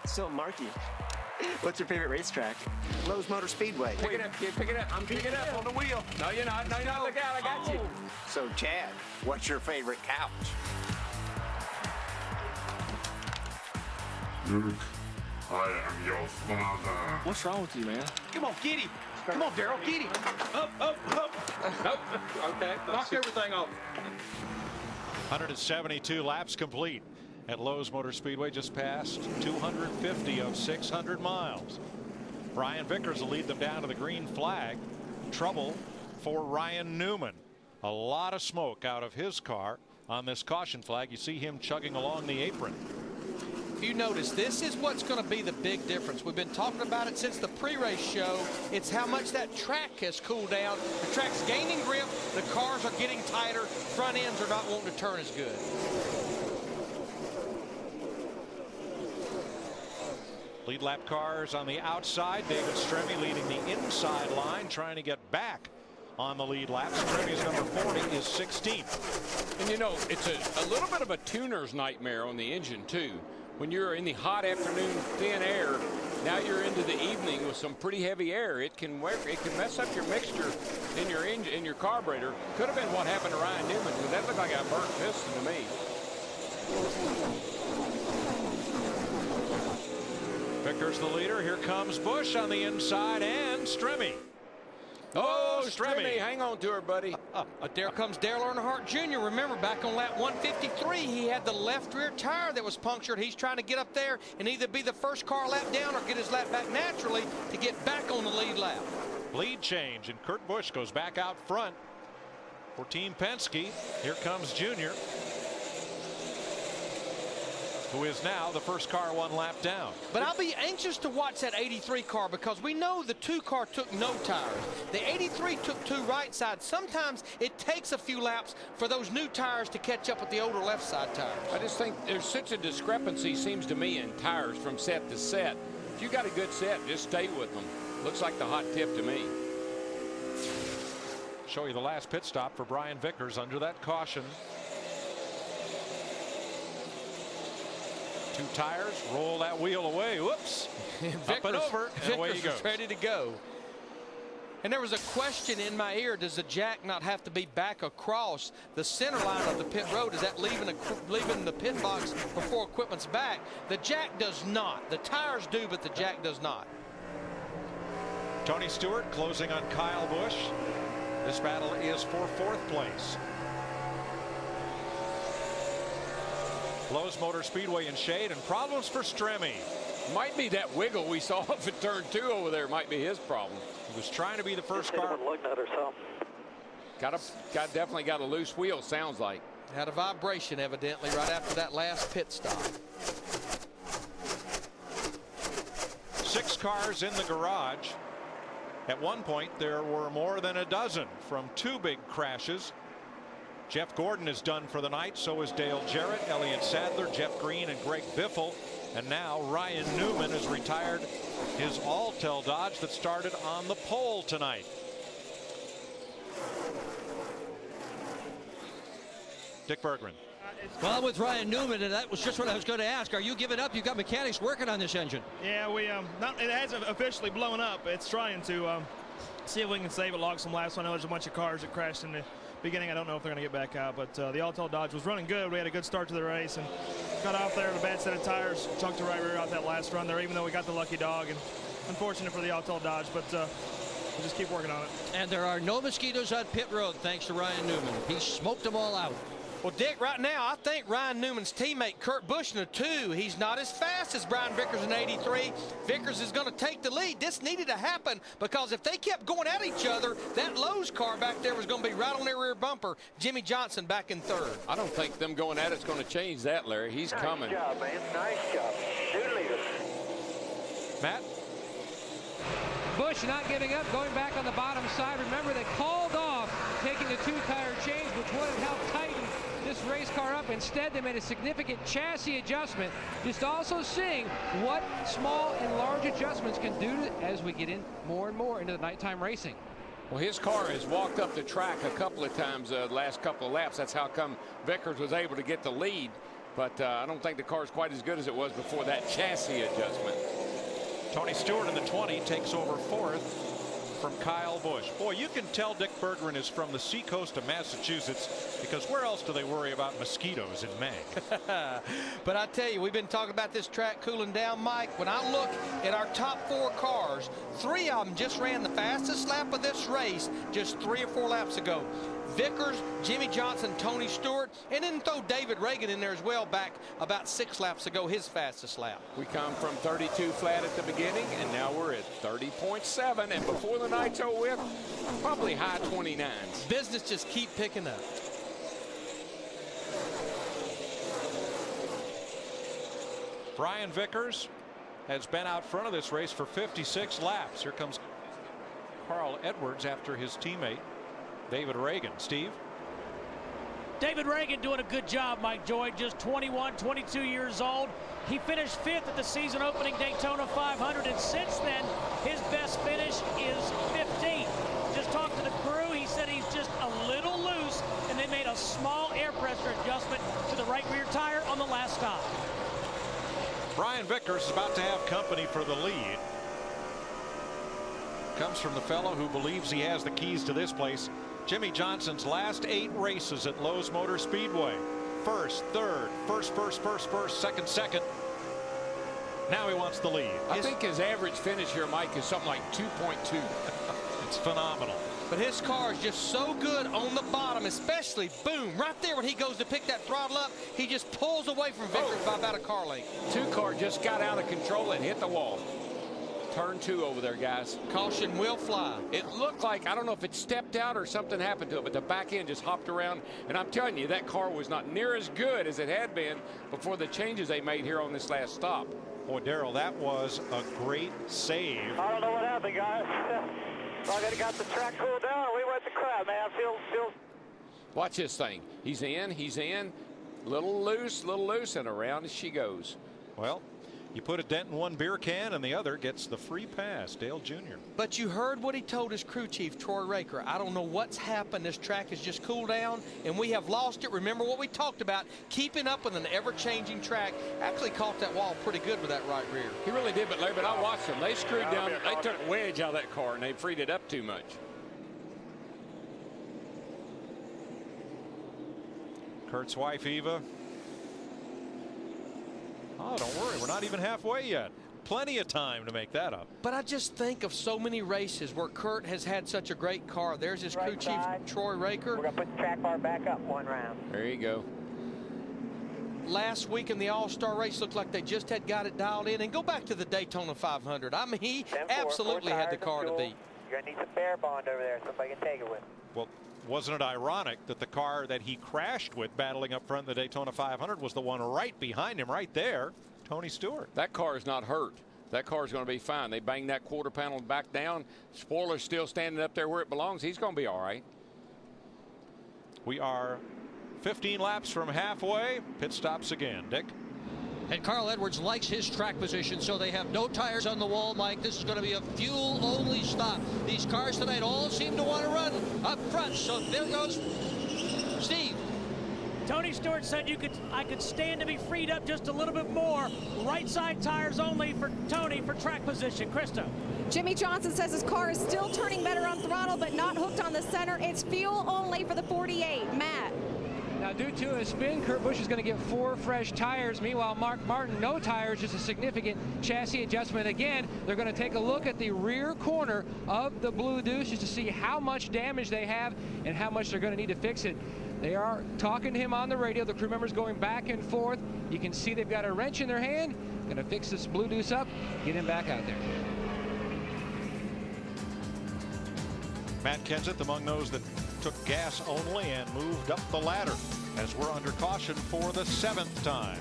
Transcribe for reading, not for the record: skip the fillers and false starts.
So, Marky, what's your favorite racetrack? Lowe's Motor Speedway. Pick it up, kid. Pick it up. I'm picking it up on the wheel. No, you're not. No, you're not. Look out. I got you. So, Chad, what's your favorite couch? Luke, I am your father. What's wrong with you, man? Come on, get him. Come on, Daryl. Get him. Up. Nope. Okay. Knock everything off. 172 laps complete at Lowe's Motor Speedway, just past 250 of 600 miles. Brian Vickers will lead them down to the green flag. Trouble for Ryan Newman. A lot of smoke out of his car on this caution flag. You see him chugging along the apron. If you notice, this is what's going to be the big difference. We've been talking about it since the pre-race show. It's how much that track has cooled down. The track's gaining grip. The cars are getting tighter. Front ends are not wanting to turn as good. Lead lap cars on the outside. David Stremme leading the inside line, trying to get back on the lead lap. Stremme's number 40 is 16th. And you know, it's a little bit of a tuner's nightmare on the engine too. When you're in the hot afternoon thin air, now you're into the evening with some pretty heavy air. It can mess up your mixture in your engine, in your carburetor. Could have been what happened to Ryan Newman, because that looked like a burnt piston to me. Victor's the leader. Here comes Busch on the inside, and Stremme. Oh, Stremme, hang on to her, buddy. But there comes Dale Earnhardt Jr. Remember, back on lap 153, he had the left rear tire that was punctured. He's trying to get up there and either be the first car lap down or get his lap back naturally to get back on the lead lap. Lead change, and Kurt Busch goes back out front for Team Penske. Here comes Junior, who is now the first car one lap down. But I'll be anxious to watch that 83 car, because we know the 2 car took no tires. The 83 took 2 right sides. Sometimes it takes a few laps for those new tires to catch up with the older left side tires. I just think there's such a discrepancy, seems to me, in tires from set to set. If you got a good set, just stay with them. Looks like the hot tip to me. Show you the last pit stop for Brian Vickers under that caution. 2 tires, roll that wheel away. Whoops. Up and over, and away he goes. Ready to go. And there was a question in my ear: does the jack not have to be back across the center line of the pit road? Is that leaving the pit box before equipment's back? The jack does not. The tires do, but the jack does not. Tony Stewart closing on Kyle Busch. This battle is for 4th place. Lowe's Motor Speedway in shade, and problems for Stremme. Might be that wiggle we saw off at turn 2 over there. Might be his problem. He was trying to be the first car. Definitely got a loose wheel, sounds like. Had a vibration evidently right after that last pit stop. 6 cars in the garage. At one point there were more than a dozen from 2 big crashes. Jeff Gordon is done for the night. So is Dale Jarrett, Elliott Sadler, Jeff Green, and Greg Biffle. And now Ryan Newman has retired his Alltel Dodge that started on the pole tonight. Dick Bergman. Well, with Ryan Newman, and that was just what I was going to ask. Are you giving up? You've got mechanics working on this engine. Yeah, it hasn't officially blown up. It's trying to see if we can save it, log some laps. I know there's a bunch of cars that crashed in the beginning. I don't know if they're going to get back out, but the Alltel Dodge was running good. We had a good start to the race and got off there with a bad set of tires, chunked the right rear out that last run there, even though we got the lucky dog. And unfortunate for the Alltel Dodge, but we'll just keep working on it. And there are no mosquitoes on pit road thanks to Ryan Newman. He smoked them all out. Well, Dick, right now, I think Ryan Newman's teammate, Kurt Busch, in a 2. He's not as fast as Brian Vickers in 83. Vickers is going to take the lead. This needed to happen, because if they kept going at each other, that Lowe's car back there was going to be right on their rear bumper. Jimmy Johnson back in 3rd. I don't think them going at it's going to change that, Larry. He's coming. Nice job, man. Nice job. New leader. Matt? Busch not giving up, going back on the bottom side. Remember, they called off taking the 2-tire change, which would have helped tighten this race car up. Instead, they made a significant chassis adjustment. Just also seeing what small and large adjustments can do as we get in more and more into the nighttime racing. Well, his car has walked up the track a couple of times the last couple of laps. That's how come Vickers was able to get the lead. but I don't think the car is quite as good as it was before that chassis adjustment. Tony Stewart in the 20 takes over 4th from Kyle Busch. Boy, you can tell Dick Berggren is from the seacoast of Massachusetts, because where else do they worry about mosquitoes in May? But I tell you, we've been talking about this track cooling down, Mike. When I look at our top 4 cars, 3 of them just ran the fastest lap of this race just 3 or 4 laps ago. Vickers, Jimmy Johnson, Tony Stewart, and then throw David Reagan in there as well back about 6 laps ago, his fastest lap. We come from 32 flat at the beginning, and now we're at 30.7, and before the night's over with, probably high 29s. Business just keep picking up. Brian Vickers has been out front of this race for 56 laps. Here comes Carl Edwards after his teammate David Reagan. Steve? David Reagan doing a good job, Mike Joy, just 21, 22 years old. He finished 5th at the season opening Daytona 500, and since then, his best finish is 15th. Just talked to the crew, he said he's just a little loose, and they made a small air pressure adjustment to the right rear tire on the last stop. Brian Vickers is about to have company for the lead. Comes from the fellow who believes he has the keys to this place. Jimmy Johnson's last 8 races at Lowe's Motor Speedway. First, third, first, second. Now he wants the lead. I think his average finish here, Mike, is something like 2.2. It's phenomenal. But his car is just so good on the bottom, especially, boom, right there when he goes to pick that throttle up, he just pulls away from Vickers by about a car length. 2 car just got out of control and hit the wall. Turn 2 over there, guys. Caution will fly. It looked like, I don't know if it stepped out or something happened to it, but the back end just hopped around. And I'm telling you, that car was not near as good as it had been before the changes they made here on this last stop. Boy, Darrell, that was a great save. I don't know what happened, guys. I got the track cooled down. We went to crap, man. Feel. Watch this thing. He's in. Little loose, and around she goes. Well, you put a dent in one beer can and the other gets the free pass. Dale Jr. But you heard what he told his crew chief, Troy Raker. I don't know what's happened. This track has just cooled down, and we have lost it. Remember what we talked about, keeping up with an ever-changing track. Actually caught that wall pretty good with that right rear. He really did, but Larry, I watched them. They screwed down. They took wedge out of that car, and they freed it up too much. Kurt's wife, Eva. Oh, don't worry. We're not even halfway yet. Plenty of time to make that up. But I just think of so many races where Kurt has had such a great car. There's his crew chief, Troy Raker. We're going to put the track bar back up 1 round. There you go. Last week in the All-Star race looked like they just had got it dialed in. And go back to the Daytona 500. I mean, he absolutely had the car to beat. You're going to need some bear bond over there. Somebody can take it with. Well, wasn't it ironic that the car that he crashed with battling up front in the Daytona 500 was the one right behind him right there, Tony Stewart? That car is not hurt. That car is going to be fine. They banged that quarter panel back down. Spoiler's still standing up there where it belongs. He's going to be all right. We are 15 laps from halfway. Pit stops again. Dick? And Carl Edwards likes his track position, so they have no tires on the wall, Mike. This is going to be a fuel-only stop. These cars tonight all seem to want to run up front, so there goes Steve. Tony Stewart said I could stand to be freed up just a little bit more. Right side tires only for Tony for track position. Krista. Jimmy Johnson says his car is still turning better on throttle, but not hooked on the center. It's fuel only for the 48. Matt. Now, due to a spin, Kurt Busch is going to get 4 fresh tires. Meanwhile, Mark Martin, no tires, just a significant chassis adjustment. Again, they're going to take a look at the rear corner of the Blue Deuce just to see how much damage they have and how much they're going to need to fix it. They are talking to him on the radio. The crew members going back and forth. You can see they've got a wrench in their hand. Going to fix this Blue Deuce up, get him back out there. Matt Kenseth among those that took gas only and moved up the ladder as we're under caution for the 7th time.